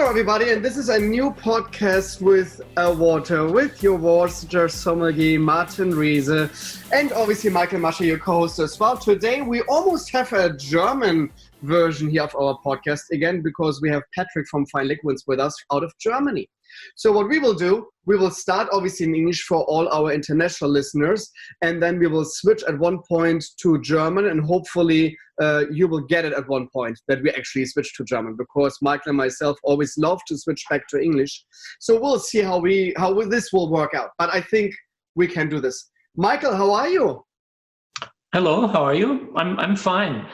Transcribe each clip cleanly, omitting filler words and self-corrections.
Hello, everybody, and this is a new podcast with Water, with your Water sommelier, Martin Riese, and obviously Michael Mascher, your co-host as well. Today, we almost have a German version here of our podcast, again, because we have Patrick from Fine Liquids with us out of Germany. So what we will do, we will start obviously in English for all our international listeners, and then we will switch at one point to German, and hopefully you will get it at one point that we actually switch to German, because Michael and myself always love to switch back to English. So we'll see how this will work out, but I think we can do this. Michael, how are you? Hello, how are you? I'm fine.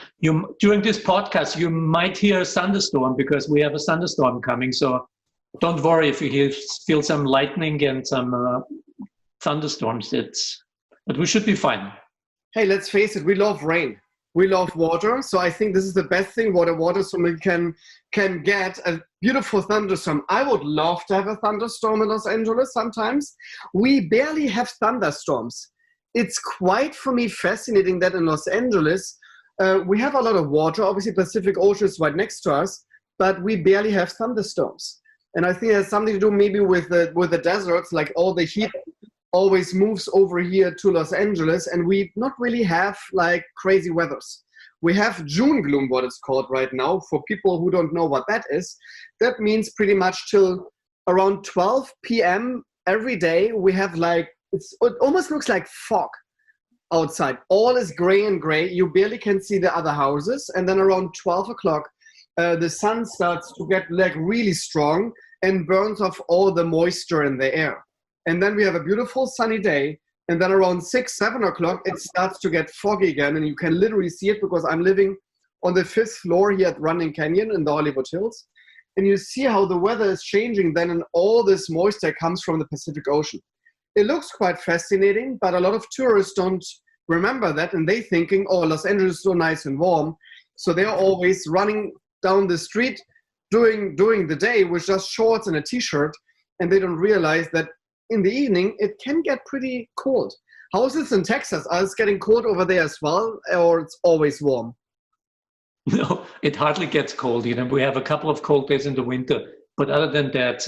During this podcast, you might hear a thunderstorm because we have a thunderstorm coming. So don't worry if you feel some lightning and some thunderstorms. But we should be fine. Hey, let's face it. We love rain. We love water. So I think this is the best thing water so we can get a beautiful thunderstorm. I would love to have a thunderstorm in Los Angeles sometimes. We barely have thunderstorms. It's quite, for me, fascinating that in Los Angeles, we have a lot of water. Obviously, Pacific Ocean is right next to us, but we barely have thunderstorms. And I think it has something to do maybe with the deserts, like all the heat always moves over here to Los Angeles, and we not really have like crazy weathers. We have June gloom, what it's called right now. For people who don't know what that is, that means pretty much till around 12 p.m. every day, we have like, it almost looks like fog outside. All is gray and gray. You barely can see the other houses. And then around 12 o'clock, the sun starts to get like really strong and burns off all the moisture in the air. And then we have a beautiful sunny day. And then around 6, 7 o'clock, it starts to get foggy again. And you can literally see it because I'm living on the 5th floor here at Running Canyon in the Hollywood Hills. And you see how the weather is changing then, and all this moisture comes from the Pacific Ocean. It looks quite fascinating, but a lot of tourists don't remember that, and they thinking, oh, Los Angeles is so nice and warm. So they're always running down the street during the day with just shorts and a t-shirt, and they don't realize that in the evening, it can get pretty cold. How is this in Texas? Are it getting cold over there as well, or it's always warm? No, it hardly gets cold. We have a couple of cold days in the winter, but other than that,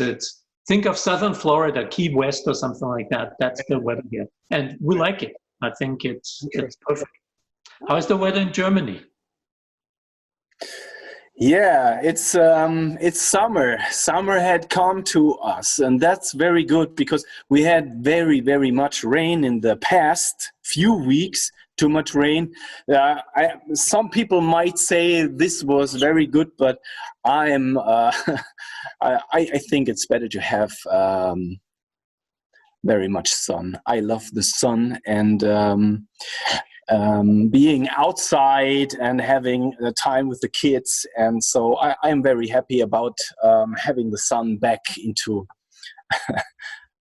think of southern Florida, Key West or something like that. That's the weather here. And we like it. I think it's perfect. How is the weather in Germany? Yeah, it's summer. Summer had come to us, and that's very good because we had very, very much rain in the past few weeks. Too much rain. Some people might say this was very good, but I think it's better to have very much sun. I love the sun, and being outside and having the time with the kids, and so I am very happy about having the sun back into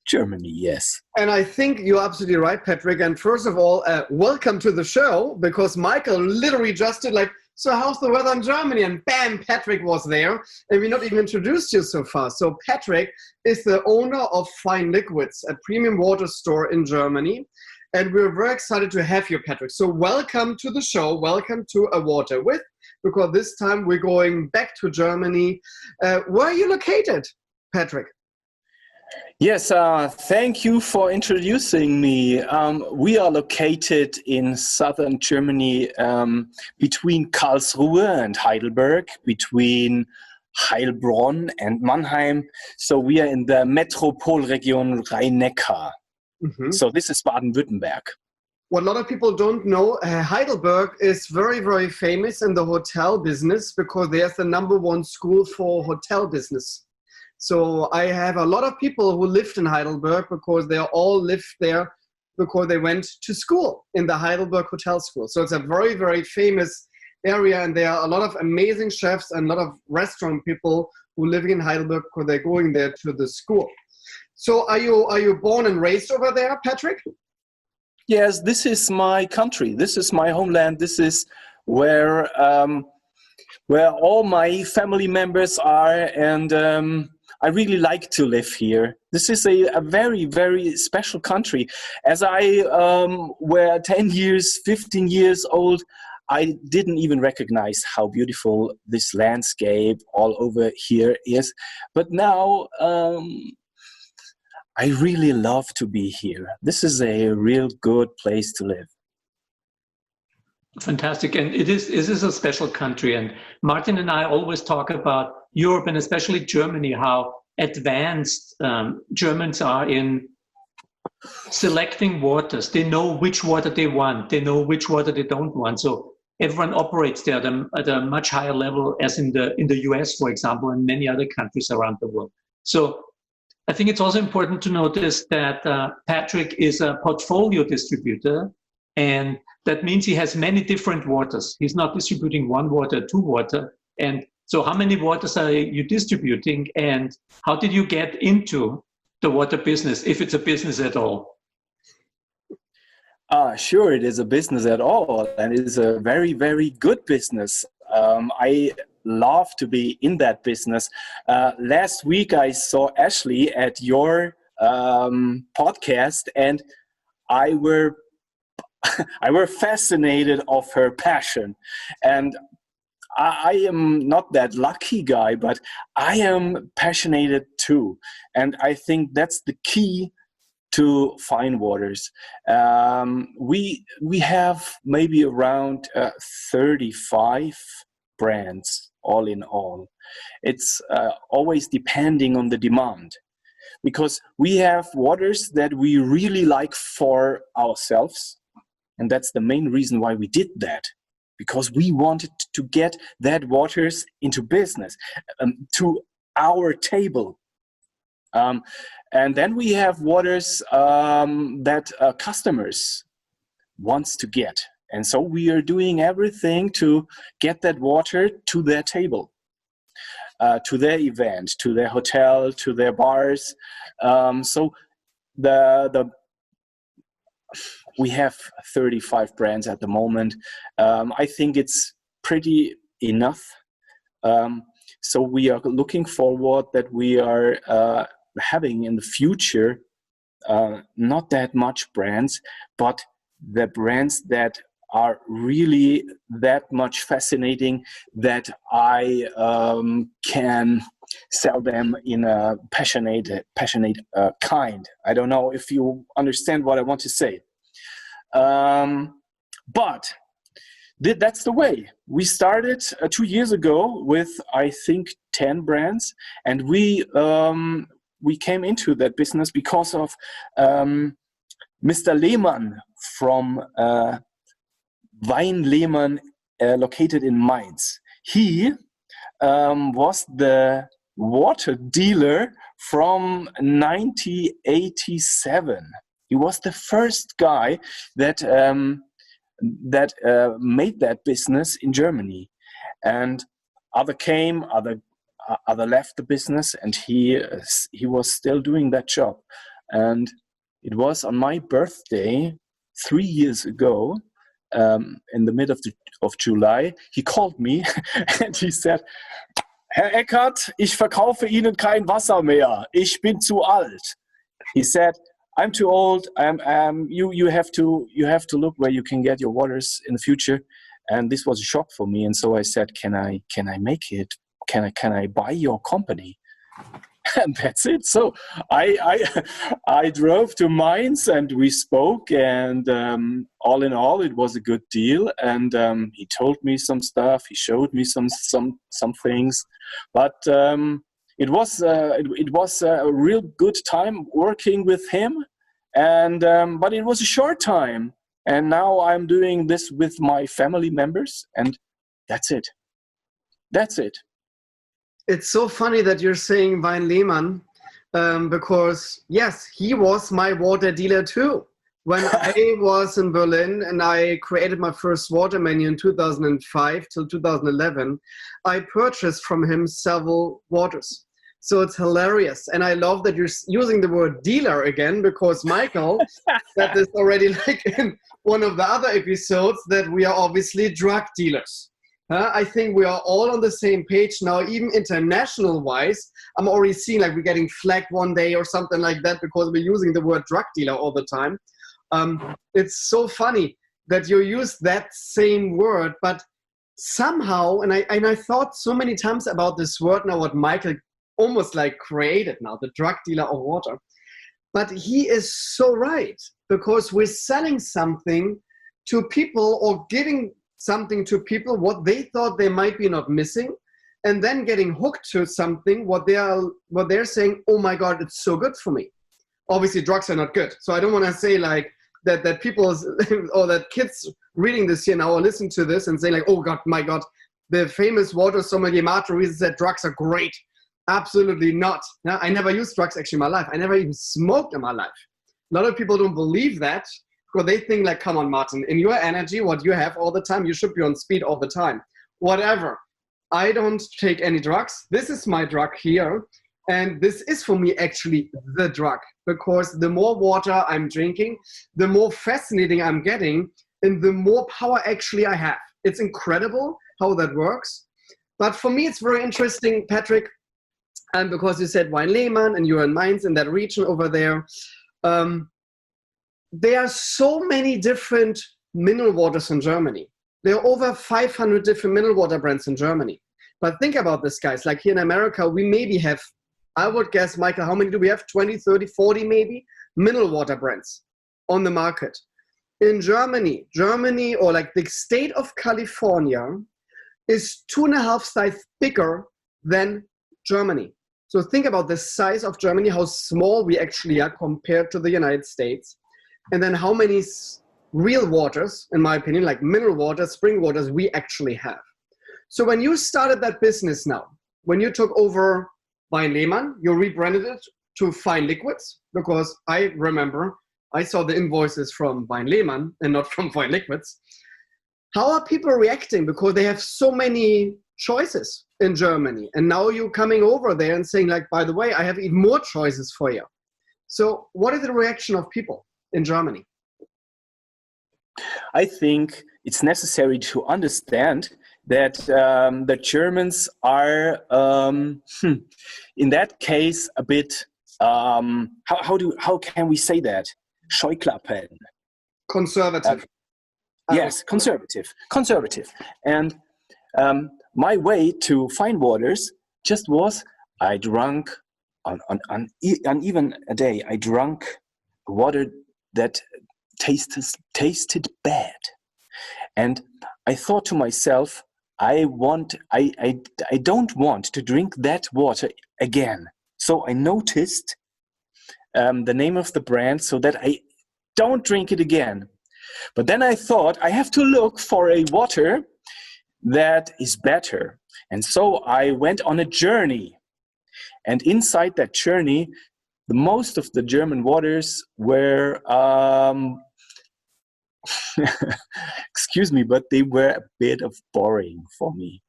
Germany. Yes. And I think you're absolutely right, Patrick. And first of all, welcome to the show, because Michael literally just did like, so how's the weather in Germany? And bam, Patrick was there. And we not even introduced you so far. So Patrick is the owner of Fine Liquids, a premium water store in Germany. And we're very excited to have you, Patrick. So welcome to the show. Welcome to A Water With, because this time we're going back to Germany. Where are you located, Patrick? Yes, thank you for introducing me. We are located in southern Germany, between Karlsruhe and Heidelberg, between Heilbronn and Mannheim. So we are in the Metropolregion Rhein-Neckar. Mm-hmm. So this is Baden-Württemberg. What a lot of people don't know, Heidelberg is very, very famous in the hotel business because there's the #1 school for hotel business. So I have a lot of people who lived in Heidelberg because they all lived there because they went to school in the Heidelberg Hotel School. So it's a very, very famous area, and there are a lot of amazing chefs and a lot of restaurant people who live in Heidelberg because they're going there to the school. So are you born and raised over there, Patrick? Yes, this is my country. This is my homeland. This is where all my family members are, and I really like to live here. This is a very, very special country. As I were 10 years, 15 years old, I didn't even recognize how beautiful this landscape all over here is. But now I really love to be here. This is a real good place to live. Fantastic. And it is a special country. And Martin and I always talk about Europe and especially Germany, how advanced Germans are in selecting waters. They know which water they want. They know which water they don't want. So everyone operates there at a much higher level as in the US, for example, and many other countries around the world. So I think it's also important to notice that Patrick is a portfolio distributor, and that means he has many different waters. He's not distributing one water, two water. And so how many waters are you distributing, and how did you get into the water business, if it's a business at all? Sure, it is a business at all, and it is a very, very good business. I love to be in that business. Last week I saw Ashley at your podcast, and I were fascinated of her passion. And I am not that lucky guy, but I am passionate too. And I think that's the key to fine waters. We have maybe around 35 brands all in all. It's always depending on the demand, because we have waters that we really like for ourselves. And that's the main reason why we did that, because we wanted to get that waters into business, to our table. And then we have waters that customers wants to get. And so we are doing everything to get that water to their table, to their event, to their hotel, to their bars. So we have 35 brands at the moment. I think it's pretty enough. So we are looking forward that we are having in the future not that much brands, but the brands that are really that much fascinating that I can sell them in a passionate kind. I don't know if you understand what I want to say. But that's the way. We started 2 years ago with, I think, 10 brands, and we came into that business because of Mr. Lehmann from Wein Lehmann, located in Mainz. He was the water dealer from 1987. He was the first guy that made that business in Germany, and other came, other left the business, and he was still doing that job. And it was on my birthday 3 years ago, in the middle of July. He called me and he said, "Herr Eckert, ich verkaufe Ihnen kein Wasser mehr. Ich bin zu alt." He said, "I'm too old. You have to look where you can get your waters in the future." And this was a shock for me. And so I said, "Can I make it? Can I buy your company?" And that's it. So I drove to Mainz and we spoke, and all in all, it was a good deal. And he told me some stuff. He showed me some things, but it was a real good time working with him. And but it was a short time. And now I'm doing this with my family members, and that's it. That's it. It's so funny that you're saying Wein Lehmann, because yes, he was my water dealer too. When I was in Berlin and I created my first water menu in 2005 till 2011, I purchased from him several waters. So it's hilarious. And I love that you're using the word dealer again, because Michael said this already, like in one of the other episodes, that we are obviously drug dealers. I think we are all on the same page now, even international-wise. I'm already seeing like we're getting flagged one day or something like that because we're using the word drug dealer all the time. It's so funny. that you use that same word, but somehow, and I thought so many times about this word now, what Michael almost like created now, the drug dealer of water. But he is so right, because we're selling something to people or giving something to people what they thought they might be not missing, and then getting hooked to something what they're saying, oh my God, it's so good for me. Obviously drugs are not good, so I don't want to say like that people or that kids reading this here now or listen to this and say like, oh God, my God, the famous water sommelier Martin Rees said drugs are great. Absolutely not. Now, I never used drugs actually in my life. I never even smoked in my life. A lot of people don't believe that, because they think like, come on, Martin, in your energy, what you have all the time, you should be on speed all the time. Whatever. I don't take any drugs. This is my drug here. And this is for me actually the drug, because the more water I'm drinking, the more fascinating I'm getting, and the more power actually I have. It's incredible how that works. But for me, it's very interesting, Patrick, and because you said Weinlehmann and you're in Mainz, in that region over there, there are so many different mineral waters in Germany. There are over 500 different mineral water brands in Germany. But think about this, guys. Like here in America, we maybe have, I would guess, Michael, how many do we have? 20, 30, 40 maybe mineral water brands on the market. In Germany, or like the state of California is 2.5 times bigger than Germany. So think about the size of Germany, how small we actually are compared to the United States. And then how many real waters, in my opinion, like mineral waters, spring waters, we actually have. So when you started that business now, when you took over Weinlehmann, you rebranded it to Fine Liquids, because I remember I saw the invoices from Weinlehmann and not from Fine Liquids. How are people reacting? Because they have so many choices in Germany. And now you're coming over there and saying like, by the way, I have even more choices for you. So what is the reaction of people in Germany? I think it's necessary to understand that the Germans are, in that case, a bit, how can we say that? Scheuklappen. Conservative. Yes, conservative. And my way to find waters just was, I drank on even a day, I drank water that tasted bad. And I thought to myself, I don't want to drink that water again. So I noticed the name of the brand so that I don't drink it again. But then I thought I have to look for a water that is better. And so I went on a journey. And inside that journey, most of the German waters were, excuse me, but they were a bit of boring for me.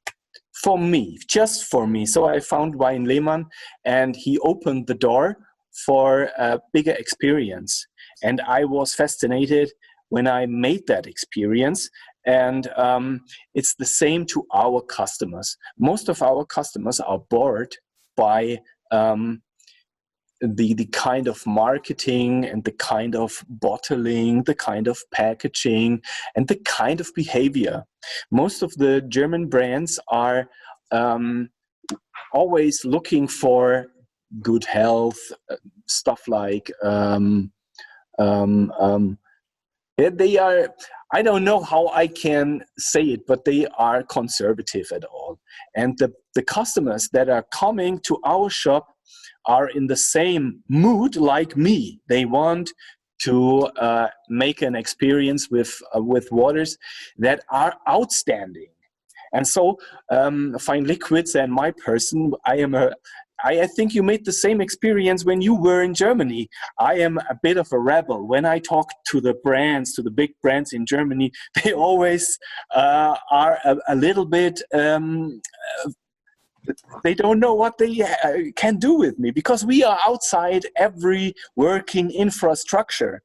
Just for me. So I found Weinlehmann, and he opened the door for a bigger experience. And I was fascinated when I made that experience. And it's the same to our customers. Most of our customers are bored by the kind of marketing and the kind of bottling, the kind of packaging, and the kind of behavior. Most of the German brands are always looking for good health, stuff like they are, I don't know how I can say it, but they are conservative at all. And the customers that are coming to our shop are in the same mood like me. They want to make an experience with waters that are outstanding. And so Fine Liquids and my person, I think you made the same experience when you were in Germany. I am a bit of a rebel. When I talk to the brands, to the big brands in Germany, they always are a little bit, they don't know what they can do with me, because we are outside every working infrastructure.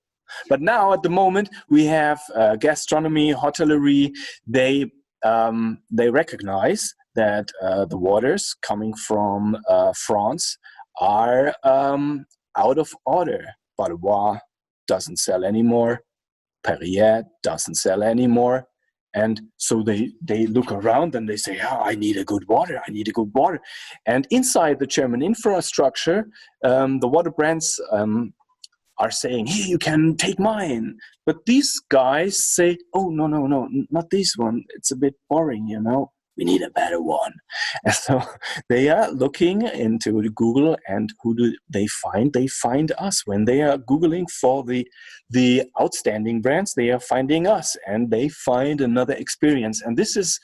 But now at the moment we have gastronomy, hotellerie. They recognize that the waters coming from France are out of order. Valois doesn't sell anymore. Perrier doesn't sell anymore. And so they look around and they say, oh, I need a good water, I need a good water. And inside the German infrastructure, the water brands are saying, hey, you can take mine. But these guys say, oh, no, not this one. It's a bit boring, you know. We need a better one. And so they are looking into Google, and who do they find? They find us. When they are Googling for the outstanding brands, they are finding us, and they find another experience. And this is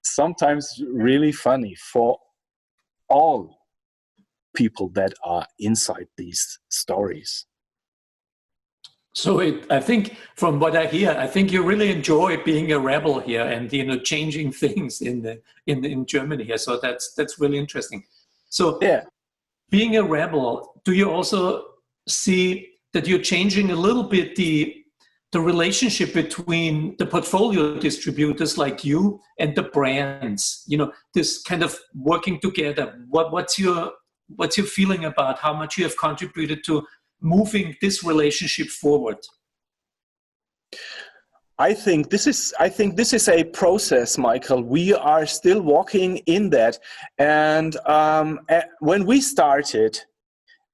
sometimes really funny for all people that are inside these stories. So I think from what I hear, I think you really enjoy being a rebel here and changing things in Germany here. So that's really interesting. So yeah, being a rebel, do you also see that you're changing a little bit the relationship between the portfolio distributors like you and the brands? This kind of working together. What's your feeling about how much you have contributed to moving this relationship forward? I think this is a process, Michael. We are still walking in that. And when we started,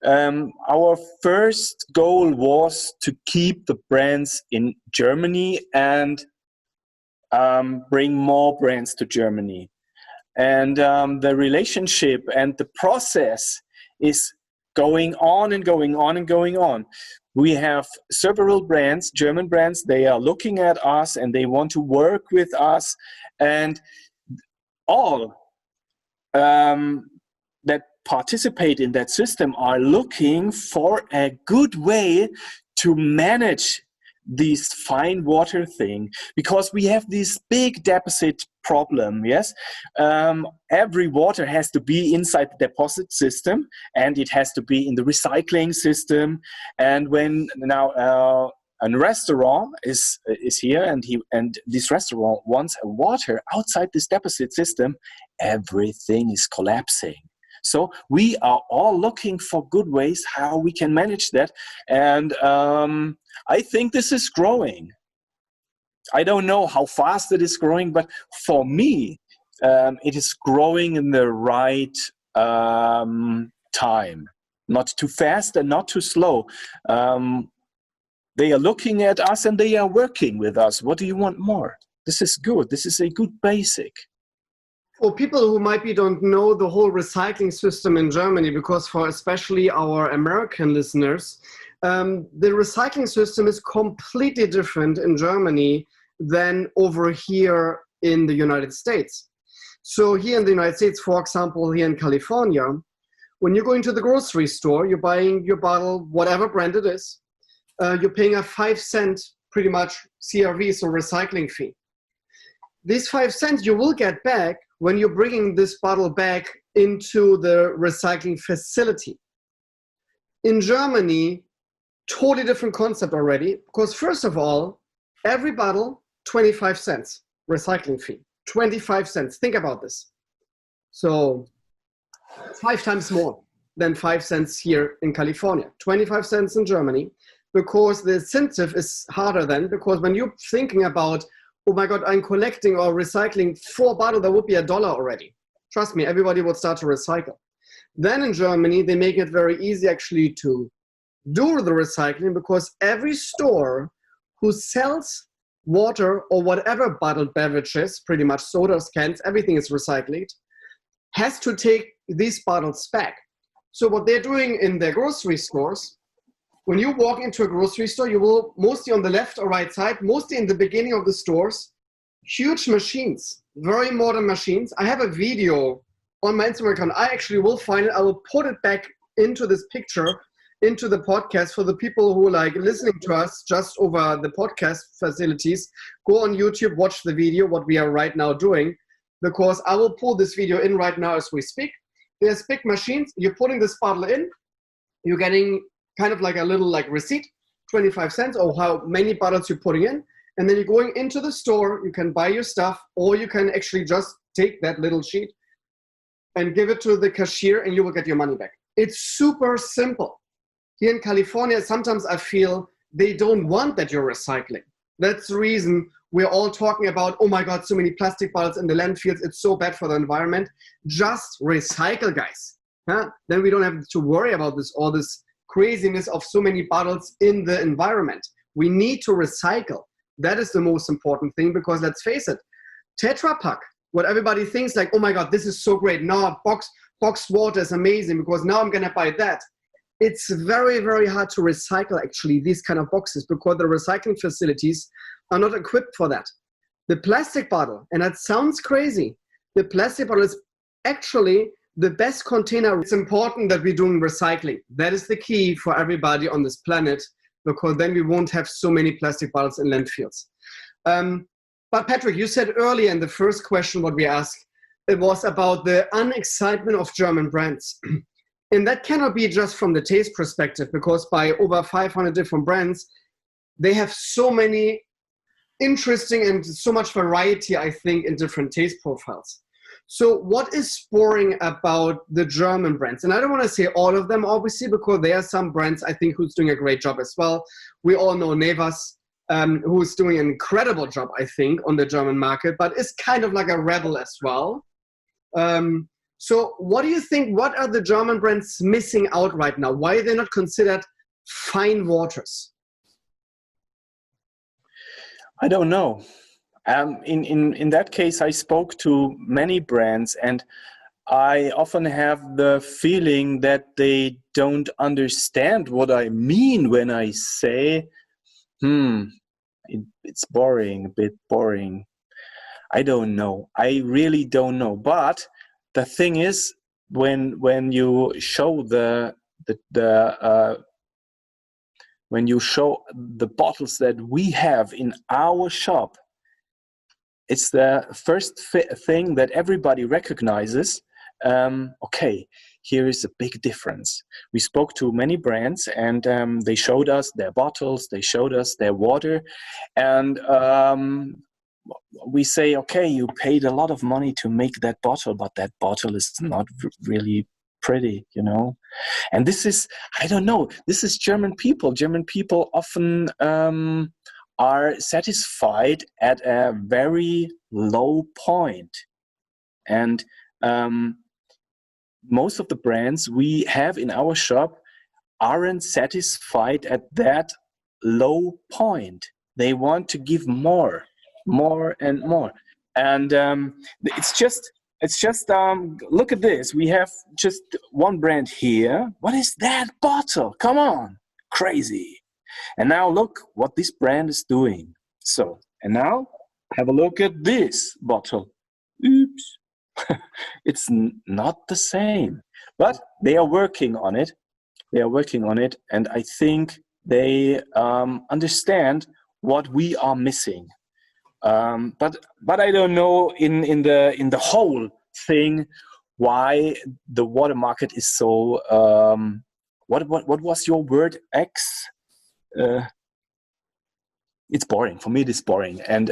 our first goal was to keep the brands in Germany and bring more brands to Germany. And the relationship and the process is going on and going on and going on. We have several brands, German brands, they are looking at us and they want to work with us. And all that participate in that system are looking for a good way to manage this fine water thing, because we have this big deposit problem. Yes, every water has to be inside the deposit system, and it has to be in the recycling system. And when now a restaurant is here, and this restaurant wants a water outside this deposit system, everything is collapsing. So we are all looking for good ways how we can manage that. And I think this is growing. I don't know how fast it is growing, but for me, it is growing in the right time. Not too fast and not too slow. They are looking at us and they are working with us. What do you want more? This is good. This is a good basic. For people who don't know the whole recycling system in Germany, because for especially our American listeners, the recycling system is completely different in Germany than over here in the United States. So here in the United States, for example, here in California, when you're going to the grocery store, you're buying your bottle, whatever brand it is, you're paying a 5-cent pretty much CRV, so recycling fee. These 5 cents you will get back when you're bringing this bottle back into the recycling facility. In Germany, totally different concept already, because first of all, every bottle, 25 cents recycling fee, 25 cents. Think about this. So 5 times more than 5 cents here in California, 25 cents in Germany, because the incentive is harder then, because when you're thinking about, oh my God, I'm collecting or recycling 4 bottles, that would be $1 already. Trust me, everybody would start to recycle. Then in Germany, they make it very easy actually to do the recycling, because every store who sells water or whatever bottled beverages, pretty much sodas, cans, everything is recycled, has to take these bottles back. So what they're doing in their grocery stores, when you walk into a grocery store, you will mostly on the left or right side, mostly in the beginning of the stores, huge machines, very modern machines. I have a video on my Instagram account. I actually will find it. I will put it back into this picture, into the podcast for the people who like listening to us just over the podcast facilities. Go on YouTube, watch the video, what we are right now doing, because I will pull this video in right now as we speak. There's big machines. You're putting this bottle in. You're getting kind of like a little like receipt, 25 cents, or how many bottles you're putting in. And then you're going into the store. You can buy your stuff, or you can actually just take that little sheet and give it to the cashier, and you will get your money back. It's super simple. Here in California, sometimes I feel they don't want that you're recycling. That's the reason we're all talking about, oh my God, so many plastic bottles in the landfills. It's so bad for the environment. Just recycle, guys. Huh? Then we don't have to worry about all this craziness of so many bottles in the environment. We need to recycle. That is the most important thing, because let's face it, Tetra Pak, what everybody thinks like, oh my God, this is so great. Now boxed water is amazing because now I'm going to buy that. It's very, very hard to recycle actually these kind of boxes, because the recycling facilities are not equipped for that. The plastic bottle, and that sounds crazy, the plastic bottle is actually the best container. It's important that we're doing recycling. That is the key for everybody on this planet, because then we won't have so many plastic bottles in landfills. But Patrick, you said earlier in the first question what we asked, it was about the unexcitement of German brands. And that cannot be just from the taste perspective, because by over 500 different brands, they have so many interesting and so much variety, I think, in different taste profiles. So what is boring about the German brands? And I don't want to say all of them, obviously, because there are some brands, I think, who's doing a great job as well. We all know Nevas, who's doing an incredible job, I think, on the German market, but is kind of like a rebel as well. So what do you think, what are the German brands missing out right now? Why are they not considered fine waters? I don't know. In that case, I spoke to many brands, and I often have the feeling that they don't understand what I mean when I say, it's boring, a bit boring. I don't know. I really don't know. But the thing is, when you show when you show the bottles that we have in our shop, it's the first thing that everybody recognizes. Okay, here is a big difference. We spoke to many brands, and they showed us their bottles, they showed us their water, and we say, okay, you paid a lot of money to make that bottle, but that bottle is not really pretty, you know. And this is, I don't know, this is German people. German people often are satisfied at a very low point. And most of the brands we have in our shop aren't satisfied at that low point. They want to give more and more. And it's just look at this. We have just one brand here. What is that bottle? Come on, crazy. And now look what this brand is doing. So, and now have a look at this bottle. Oops. It's not the same, but they are working on it. They are working on it, and I think they understand what we are missing. But I don't know in the whole thing why the water market is so. What was your word? X. It's boring for me. It is boring, and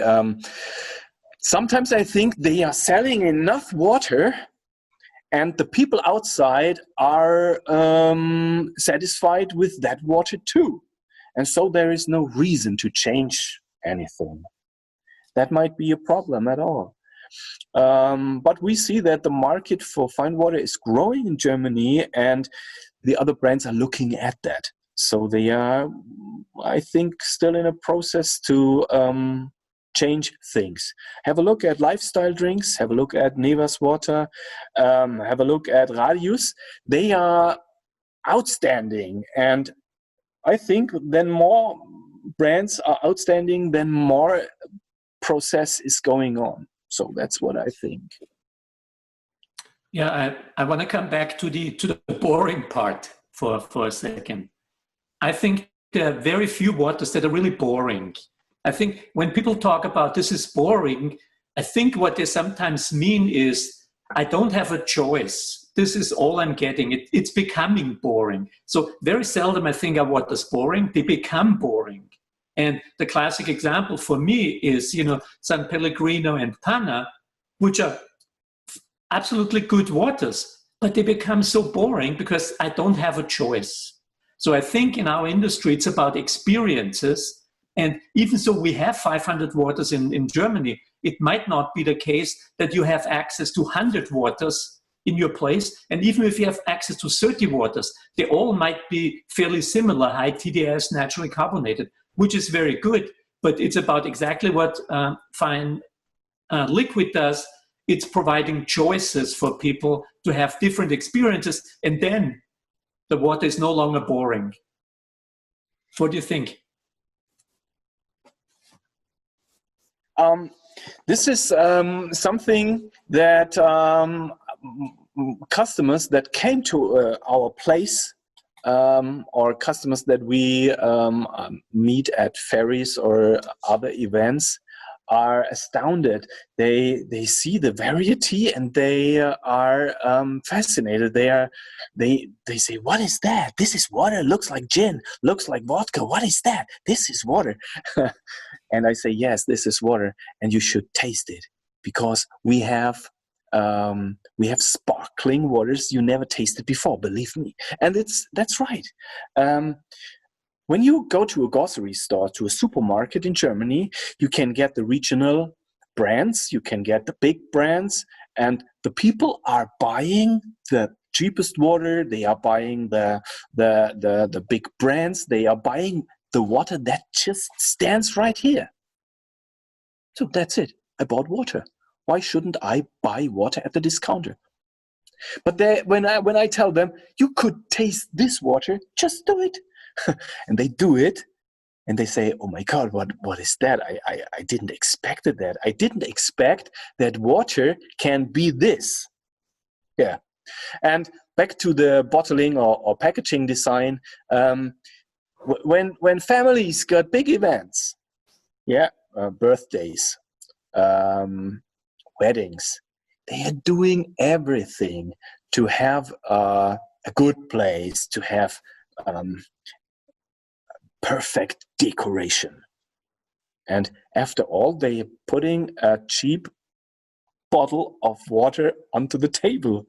sometimes I think they are selling enough water, and the people outside are satisfied with that water too, and so there is no reason to change anything. That might be a problem at all. But we see that the market for fine water is growing in Germany, and the other brands are looking at that. So they are, I think, still in a process to change things. Have a look at lifestyle drinks, have a look at Nevas water, have a look at Radius. They are outstanding, and I think then more brands are outstanding, then more process is going on. So that's what I think. Yeah, I want to come back to the boring part for a second. I think there are very few waters that are really boring. I think when people talk about this is boring, I think what they sometimes mean is I don't have a choice. This is all I'm getting. It's becoming boring. So very seldom I think of what is boring. They become boring. And the classic example for me is, San Pellegrino and Panna, which are absolutely good waters, but they become so boring because I don't have a choice. So I think in our industry, it's about experiences. And even so we have 500 waters in Germany, it might not be the case that you have access to 100 waters in your place. And even if you have access to 30 waters, they all might be fairly similar, high TDS, naturally carbonated, which is very good. But it's about exactly what fine liquid does. It's providing choices for people to have different experiences, and then the water is no longer boring. What do you think? This is something that customers that came to our place or customers that we meet at ferries or other events are astounded. They see the variety and they are fascinated. They say, "What is that? This is water. Looks like gin. Looks like vodka. What is that? This is water." And I say, "Yes, this is water, and you should taste it because we have sparkling waters you never tasted before. Believe me." And that's right. When you go to a grocery store, to a supermarket in Germany, you can get the regional brands, you can get the big brands, and the people are buying the cheapest water. They are buying the big brands. They are buying the water that just stands right here. So that's it. I bought water. Why shouldn't I buy water at the discounter? But when I tell them, you could taste this water, just do it. And they do it, and they say, "Oh my God, what is that? I didn't expect that. I didn't expect that water can be this." Yeah. And back to the bottling or packaging design, when families got big events, birthdays, weddings, they are doing everything to have a good place, to have perfect decoration. And after all, they are putting a cheap bottle of water onto the table.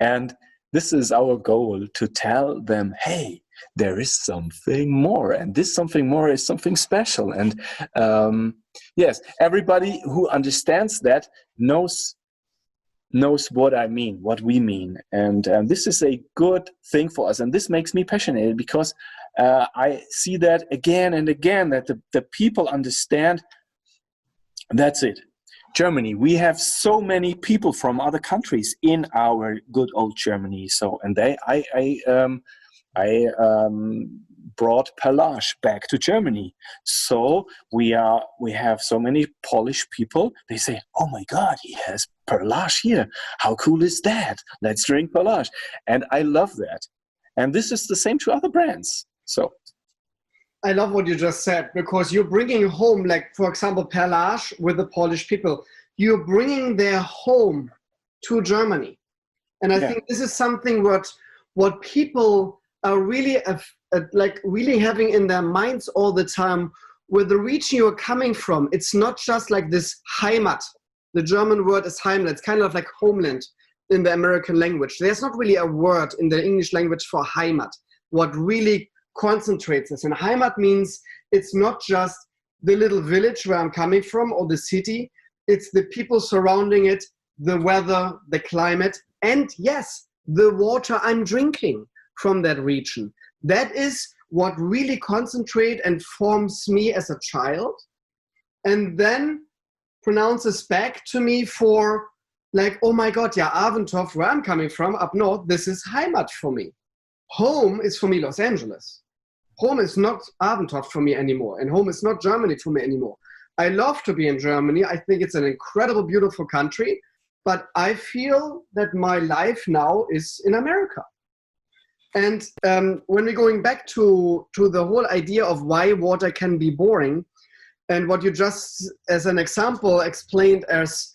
And this is our goal, to tell them, hey, there is something more, and this something more is something special. And yes, everybody who understands that knows what I mean, what we mean. And this is a good thing for us. And this makes me passionate because I see that again and again, that the people understand. That's it. Germany, we have so many people from other countries in our good old Germany. So, and I brought Perlage back to Germany. So we have so many Polish people. They say, "Oh my God, he has Perlage here. How cool is that? Let's drink Perlage." And I love that. And this is the same to other brands. So I love what you just said, because you're bringing home, like, for example, Perlage with the Polish people, you're bringing their home to Germany. And I think this is something what people are really really having in their minds all the time. With the region you're coming from, it's not just like this Heimat. The German word is Heimat. It's kind of like homeland in the American language. There's not really a word in the English language for Heimat. What really concentrates this. And Heimat means it's not just the little village where I'm coming from or the city. It's the people surrounding it, the weather, the climate, and yes, the water I'm drinking from that region. That is what really concentrates and forms me as a child, and then pronounces back to me for like, oh my God, yeah, Aventov, where I'm coming from up north, this is Heimat for me. Home is for me Los Angeles. Home is not Aventov for me anymore, and home is not Germany for me anymore. I love to be in Germany. I think it's an incredible, beautiful country, but I feel that my life now is in America. And when we're going back to the whole idea of why water can be boring, and what you just, as an example, explained as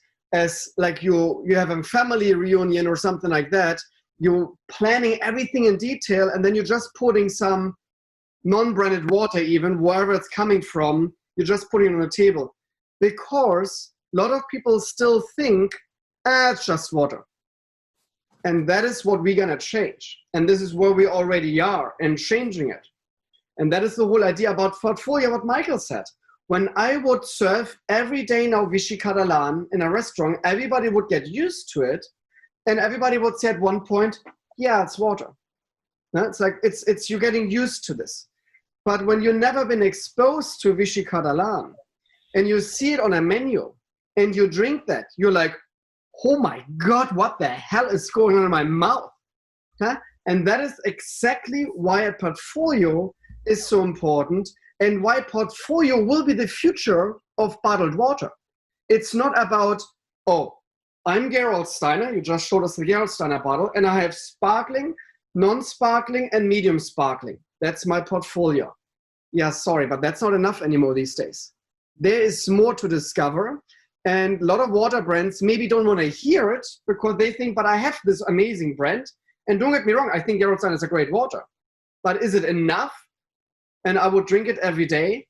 like you have a family reunion or something like that, you're planning everything in detail, and then you're just putting some non-branded water, even wherever it's coming from, you're just putting it on the table. Because a lot of people still think, it's just water. And that is what we're going to change. And this is where we already are and changing it. And that is the whole idea about portfolio, what Michael said. When I would serve every day now Vichy Catalan in a restaurant, everybody would get used to it. And everybody would say at one point, yeah, it's water. No, it's like, it's you're getting used to this. But when you've never been exposed to Vichy Catalan and you see it on a menu and you drink that, you're like, oh my God, what the hell is going on in my mouth? Huh? And that is exactly why a portfolio is so important and why portfolio will be the future of bottled water. It's not about, oh, I'm Gerald Steiner, you just showed us the Gerald Steiner bottle, and I have sparkling, non-sparkling, and medium sparkling. That's my portfolio. Yeah, sorry, but that's not enough anymore these days. There is more to discover, and a lot of water brands maybe don't want to hear it because they think, but I have this amazing brand, and don't get me wrong, I think Gerald Steiner is a great water, but is it enough? And I would drink it every day?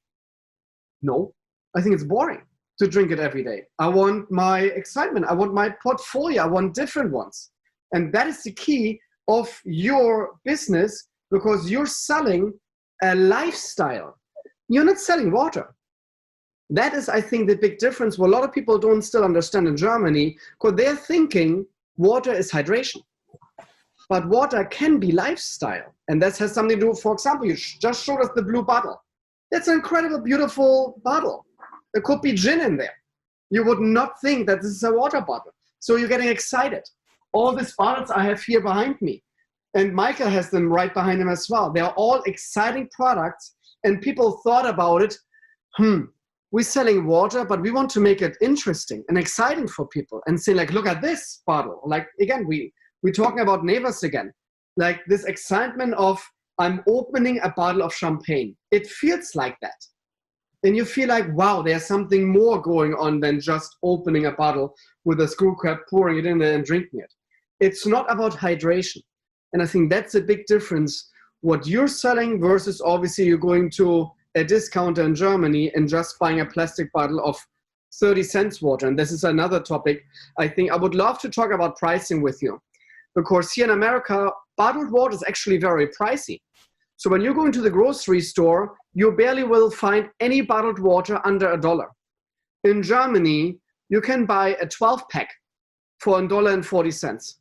No, I think it's boring to drink it every day. I want my excitement. I want my portfolio. I want different ones. And that is the key of your business because you're selling a lifestyle. You're not selling water. That is, I think, the big difference what a lot of people don't still understand in Germany because they're thinking water is hydration. But water can be lifestyle. And that has something to do, for example, you just showed us the blue bottle. That's an incredible, beautiful bottle. There could be gin in there. You would not think that this is a water bottle. So you're getting excited. All these bottles I have here behind me, and Michael has them right behind him as well. They're all exciting products, and people thought about it, we're selling water, but we want to make it interesting and exciting for people and say, like, look at this bottle. Like, again, we're talking about neighbors again. Like this excitement of, I'm opening a bottle of champagne. It feels like that. And you feel like, wow, there's something more going on than just opening a bottle with a screw cap, pouring it in there and drinking it. It's not about hydration. And I think that's a big difference. What you're selling versus obviously you're going to a discounter in Germany and just buying a plastic bottle of 30 cents water. And this is another topic. I think I would love to talk about pricing with you because here in America, bottled water is actually very pricey. So when you go into the grocery store, you barely will find any bottled water under $1. In Germany, you can buy a 12-pack for $1.40.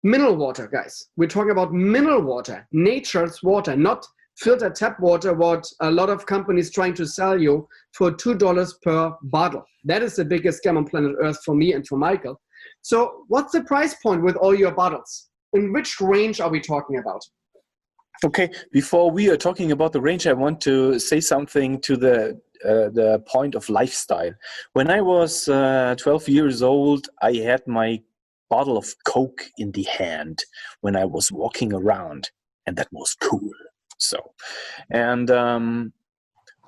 Mineral water, guys. We're talking about mineral water, nature's water, not filtered tap water, what a lot of companies trying to sell you for $2 per bottle. That is the biggest scam on planet Earth for me and for Michael. So what's the price point with all your bottles? In which range are we talking about? Okay, before we are talking about the range, I want to say something to the point of lifestyle. When I was 12 years old, I had my bottle of Coke in the hand when I was walking around, and that was cool. So, and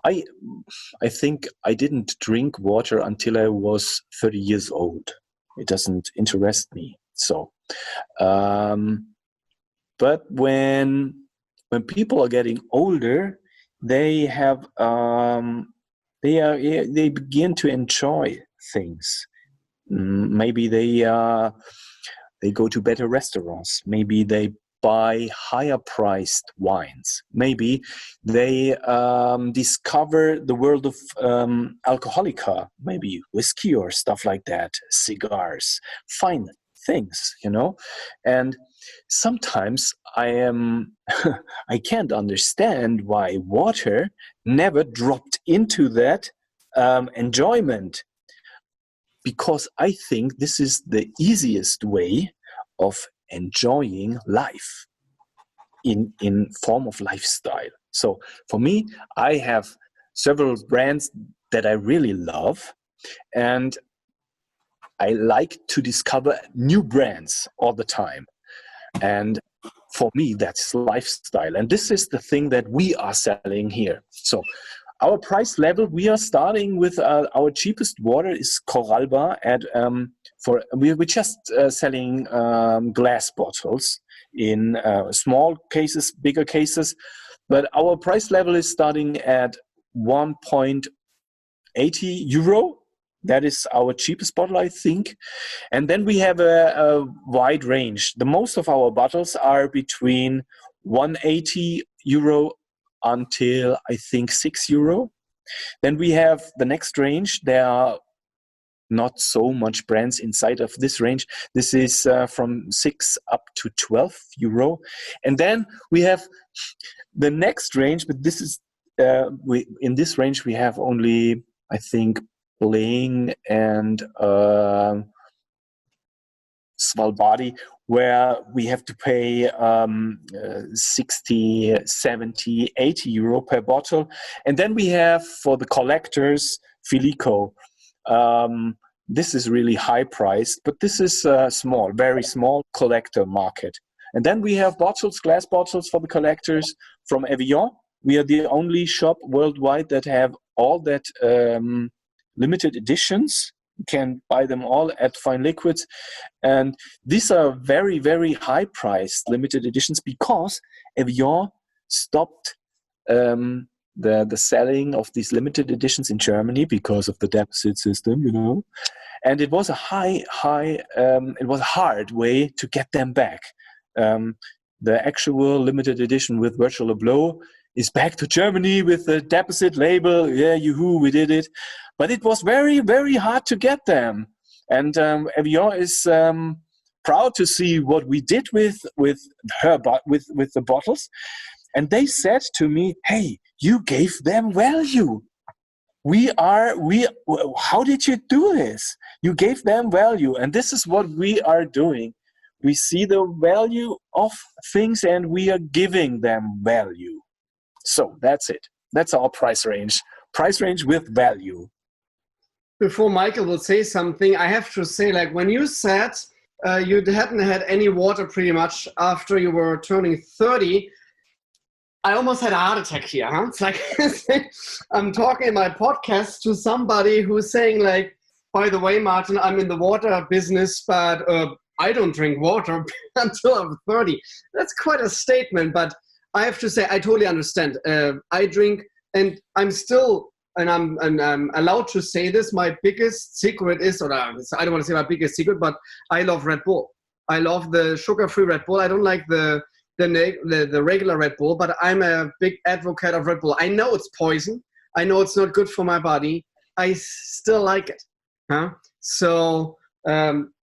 I think I didn't drink water until I was 30 years old. It doesn't interest me. So, but when people are getting older, they have they begin to enjoy things. Maybe they go to better restaurants. Maybe they buy higher priced wines. Maybe they discover the world of alcoholica, maybe whiskey or stuff like that, cigars, fine things, you know. And sometimes I can't understand why water never dropped into that enjoyment, because I think this is the easiest way of enjoying life in form of lifestyle. So for me, I have several brands that I really love, and I like to discover new brands all the time. And for me, that's lifestyle. And this is the thing that we are selling here. So our price level, we are starting with our cheapest water is Coralba at we're just selling glass bottles in small cases, bigger cases, but our price level is starting at 1.80 euro That is our cheapest bottle, I think. And then we have a wide range. The most of our bottles are between 180 euro until I think 6 euro. Then we have the next range. There are not so much brands inside of this range. This is from 6 up to 12 euro. And then we have the next range, but this is in this range we have only, I think, Bling and Svalbard, where we have to pay 60, 70, 80 euro per bottle. And then we have, for the collectors, Filico. This is really high priced, but this is a small, very small collector market. And then we have bottles, glass bottles for the collectors from Evian. We are the only shop worldwide that have all that limited editions. You can buy them all at Fine Liquids. And these are very, very high priced limited editions because Evian stopped the selling of these limited editions in Germany because of the deposit system, you know. And it was a it was a hard way to get them back. The actual limited edition with Virtual Abloh is back to Germany with the deposit label. Yeah, yoo-hoo, we did it. But it was very, very hard to get them. And Evian is proud to see what we did with the bottles. And they said to me, hey, you gave them value. How did you do this? You gave them value. And this is what we are doing. We see the value of things and we are giving them value. So that's it. That's our price range. Price range with value. Before Michael will say something, I have to say, like when you said you hadn't had any water pretty much after you were turning 30, I almost had a heart attack here. Huh? It's like I'm talking in my podcast to somebody who's saying like, by the way, Martin, I'm in the water business, but I don't drink water until I'm 30. That's quite a statement, but I have to say, I totally understand. I drink, and I'm still, and I'm allowed to say this, my biggest secret is, or I don't want to say my biggest secret, but I love Red Bull. I love the sugar-free Red Bull. I don't like the regular Red Bull, but I'm a big advocate of Red Bull. I know it's poison. I know it's not good for my body. I still like it. Huh? So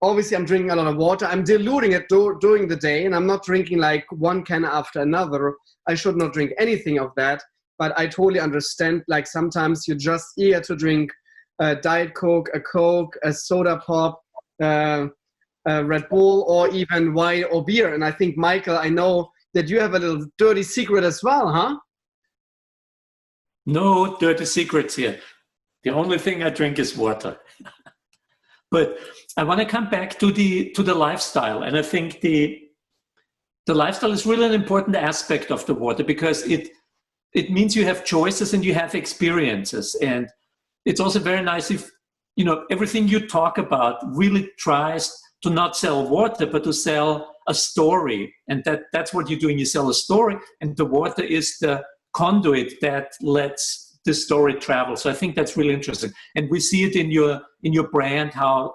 obviously I'm drinking a lot of water. I'm diluting it during the day, and I'm not drinking like one can after another. I should not drink anything of that, but I totally understand. Like sometimes you're just eager to drink a Diet Coke, a soda pop, Red Bull, or even wine or beer. And I think, Michael, I know that you have a little dirty secret as well, huh? No dirty secrets here. The only thing I drink is water. But I want to come back to the lifestyle, and I think the lifestyle is really an important aspect of the water because it means you have choices and you have experiences, and it's also very nice if everything you talk about really tries to not sell water but to sell a story, and that's what you're doing. You sell a story, and the water is the conduit that lets the story travel. So I think that's really interesting, and we see it in your brand, how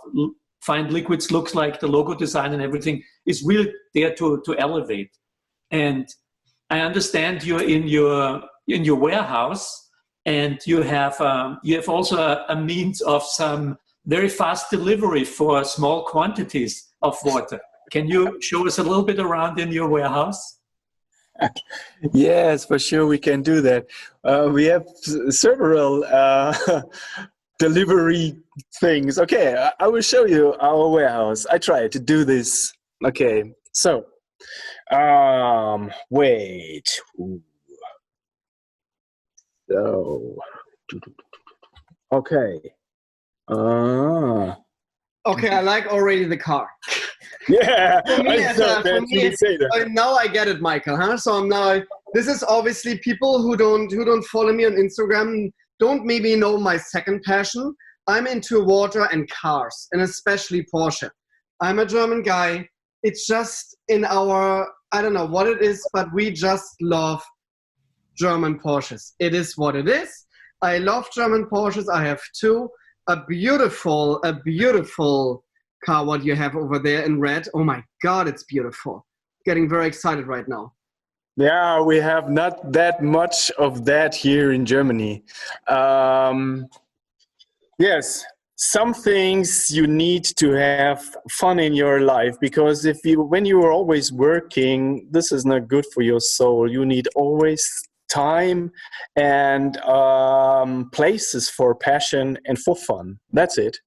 Fine Liquids looks like, the logo design and everything is really there to elevate. And I understand you're in your warehouse, and you have also a means of some very fast delivery for small quantities of water. Can you show us a little bit around in your warehouse? Yes, for sure we can do that. We have several delivery things. Okay, I will show you our warehouse. I try to do this. Okay, so wait. So okay. Okay, I like already the car. Yeah, now I get it, Michael. Huh? So I'm now. This is obviously people who don't follow me on Instagram don't maybe know my second passion. I'm into water and cars, and especially Porsche. I'm a German guy. It's just in our, I don't know what it is, but we just love German Porsches. It is what it is. I love German Porsches. I have two. a beautiful car what you have over there in red. Oh my God, it's beautiful. Getting very excited right now. Yeah, we have not that much of that here in Germany. Yes, some things you need to have fun in your life, because when you are always working, this is not good for your soul. You need always time and places for passion and for fun. That's it.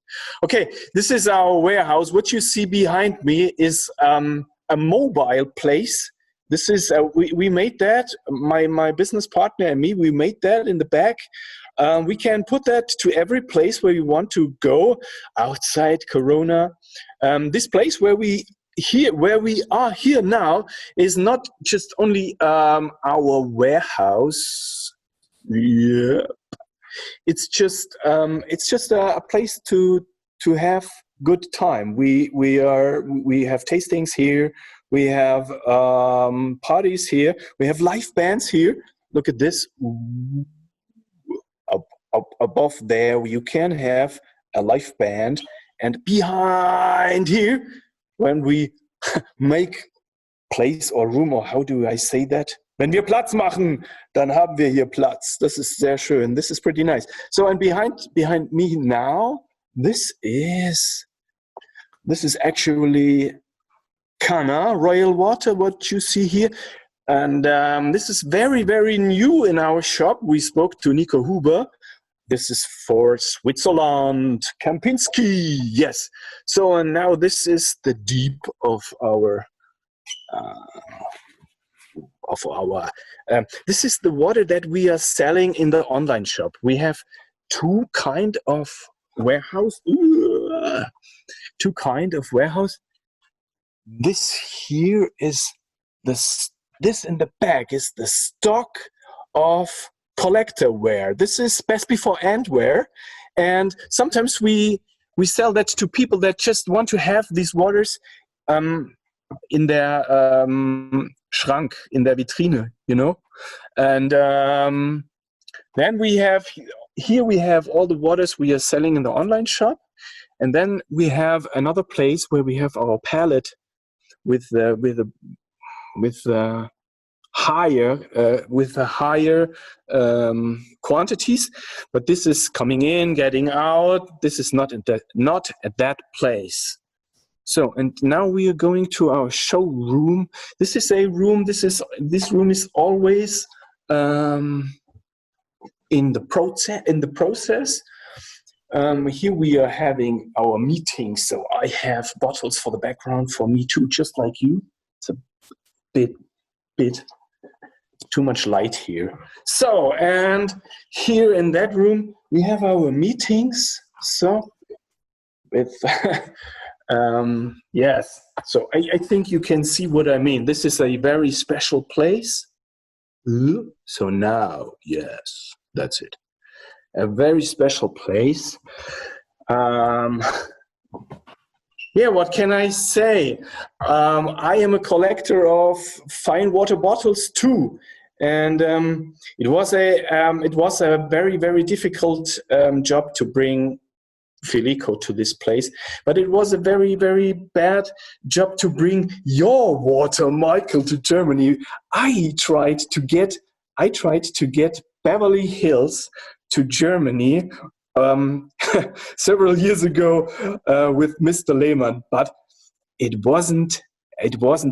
Okay, this is our warehouse. What you see behind me is a mobile place. This is we made that, my business partner and me, we made that in the back. We can put that to every place where we want to go outside Corona. This place where we are here now is not just only our warehouse. Yeah, it's just a place to have good time. We have tastings here. We have parties here. We have live bands here. Look at this. Above there, you can have a live band. And behind here, when we make place or room, or how do I say that? Wenn wir Platz machen, dann haben wir hier Platz. Das ist sehr schön. This is pretty nice. So, and behind me now, this is actually Kana Royal Water, what you see here. And this is very, very new in our shop. We spoke to Nico Huber. This is for Switzerland, Kempinski, yes. So, and now this is the deep of our, this is the water that we are selling in the online shop. We have two kind of warehouse. This here is this in the back is the stock of collector wear. This is best before end wear, and sometimes we sell that to people that just want to have these waters in their Schrank, in their Vitrine, you know. And then we have all the waters we are selling in the online shop, and then we have another place where we have our palette with the higher quantities, but this is coming in, getting out. This is not at that place. So, and now we are going to our showroom. This is a room. This room is always in the process. Here we are having our meetings. So I have bottles for the background for me too, just like you. It's a bit too much light here. So, and here in that room we have our meetings. So with yes, so I think you can see what I mean. This is a very special place. So now, yes, that's it, a very special place. Yeah, what can I say? I am a collector of fine water bottles too, and it was a very, very difficult job to bring Filico to this place, but it was a very, very bad job to bring your water, Michael, to Germany. I tried to get Beverly Hills to Germany several years ago with Mr. Lehmann, but it wasn't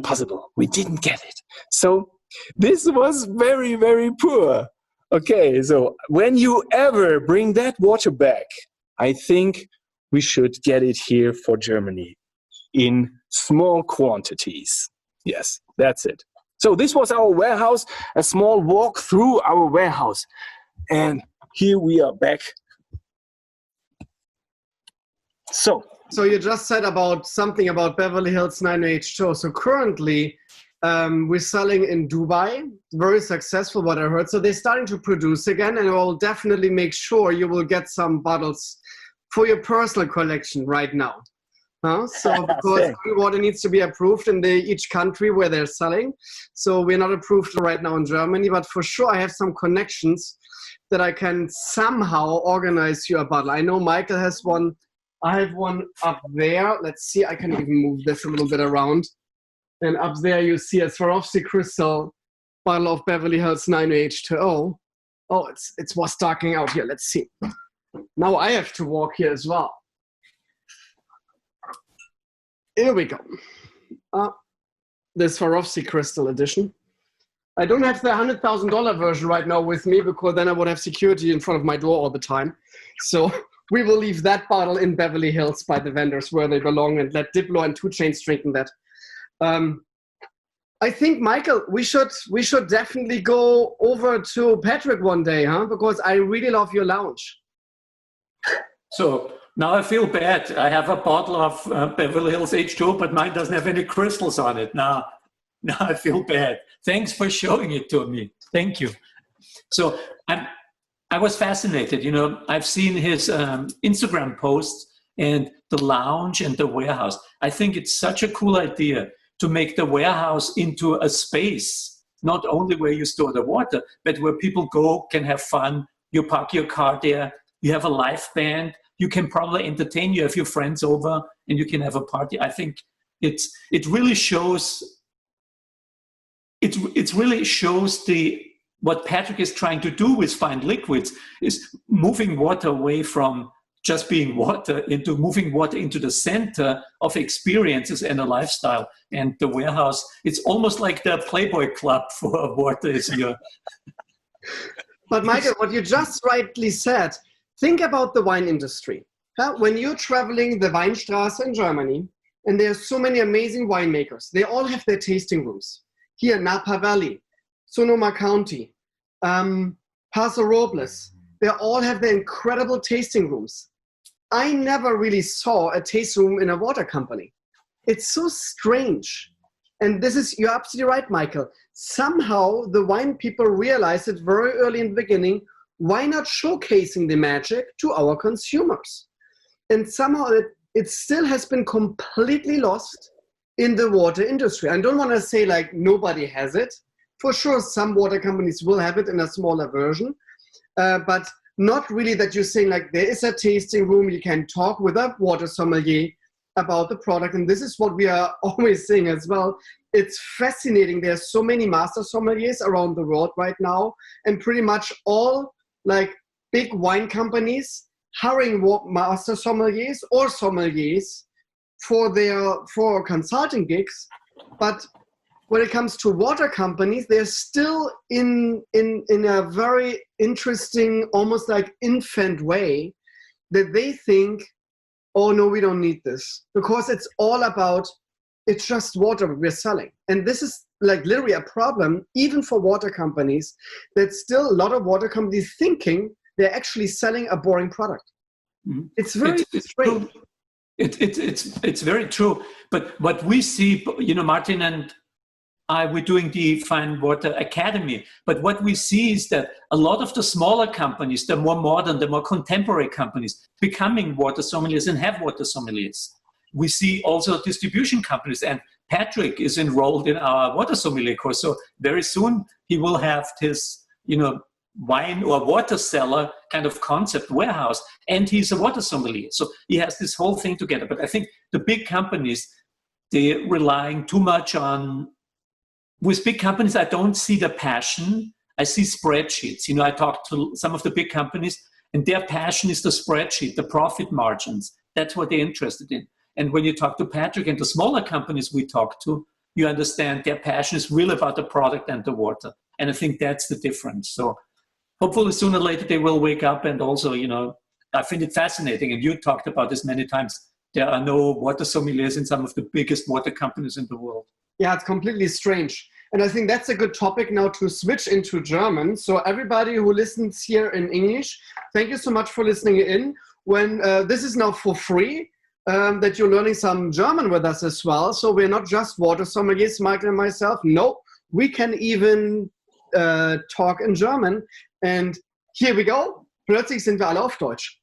possible. We didn't get it. So this was very, very poor. Okay, so when you ever bring that water back, I think we should get it here for Germany in small quantities. Yes, that's it. So this was our warehouse, a small walk through our warehouse. And here we are back. So you just said something about Beverly Hills 902. So currently we're selling in Dubai, very successful what I heard. So they're starting to produce again, and I will definitely make sure you will get some bottles for your personal collection right now. So because water needs to be approved in each country where they're selling. So we're not approved right now in Germany, but for sure I have some connections that I can somehow organize you a bottle. I know Michael has one. I have one up there. Let's see. I can even move this a little bit around. And up there you see a Swarovski crystal bottle of Beverly Hills 9H2O. Oh, it's was darkening out here. Let's see. Now I have to walk here as well. Here we go. The Swarovski crystal edition. I don't have the $100,000 version right now with me because then I would have security in front of my door all the time. So we will leave that bottle in Beverly Hills by the vendors where they belong and let Diplo and 2 Chainz drink in that. I think, Michael, we should definitely go over to Patrick one day, huh? Because I really love your lounge. So now I feel bad. I have a bottle of Beverly Hills H2O, but mine doesn't have any crystals on it. Now I feel bad. Thanks for showing it to me. Thank you. So I was fascinated. You know, I've seen his Instagram posts and the lounge and the warehouse. I think it's such a cool idea to make the warehouse into a space, not only where you store the water, but where people go, can have fun. You park your car there. You have a live band. You can probably entertain. You have your friends over, and you can have a party. I think it really shows. It really shows what Patrick is trying to do with fine liquids is moving water away from just being water into moving water into the center of experiences and a lifestyle. And the warehouse, it's almost like the Playboy Club for water is here. But Michael, what you just rightly said, think about the wine industry. When you're traveling the Weinstraße in Germany, and there's so many amazing winemakers, they all have their tasting rooms. Here, Napa Valley, Sonoma County, Paso Robles, they all have their incredible tasting rooms. I never really saw a tasting room in a water company. It's so strange. And this is, you're absolutely right, Michael. Somehow the wine people realized it very early in the beginning, why not showcasing the magic to our consumers? And somehow it still has been completely lost in the water industry. I don't want to say like nobody has it. For sure, some water companies will have it in a smaller version, but not really that you're saying like there is a tasting room, you can talk with a water sommelier about the product. And this is what we are always saying as well. It's fascinating. There's so many master sommeliers around the world right now, and pretty much all like big wine companies hiring master sommeliers or sommeliers for consulting gigs. But when it comes to water companies, they're still in a very interesting, almost like infant way that they think, oh no, we don't need this, because it's all about, it's just water we're selling. And this is like literally a problem, even for water companies, that still a lot of water companies thinking they're actually selling a boring product. Mm-hmm. It's very strange. It's very true. But what we see, you know, Martin and we're doing the Fine Water Academy. But what we see is that a lot of the smaller companies, the more modern, the more contemporary companies, becoming water sommeliers and have water sommeliers. We see also distribution companies, and Patrick is enrolled in our water sommelier course. So very soon he will have his, you know, wine or water cellar kind of concept warehouse, and he's a water sommelier. So he has this whole thing together. But I think the big companies, they're relying too much on, with big companies, I don't see the passion. I see spreadsheets. You know, I talked to some of the big companies, and their passion is the spreadsheet, the profit margins. That's what they're interested in. And when you talk to Patrick and the smaller companies we talk to, you understand their passion is really about the product and the water. And I think that's the difference. So hopefully sooner or later they will wake up. And also, you know, I find it fascinating, and you talked about this many times, there are no water sommeliers in some of the biggest water companies in the world. Yeah, it's completely strange. And I think that's a good topic now to switch into German. So everybody who listens here in English, thank you so much for listening in. When this is now for free, that you're learning some German with us as well. So we're not just water sommeliers, Michael and myself. No, we can even talk in German. And here we go. Plötzlich sind wir alle auf Deutsch.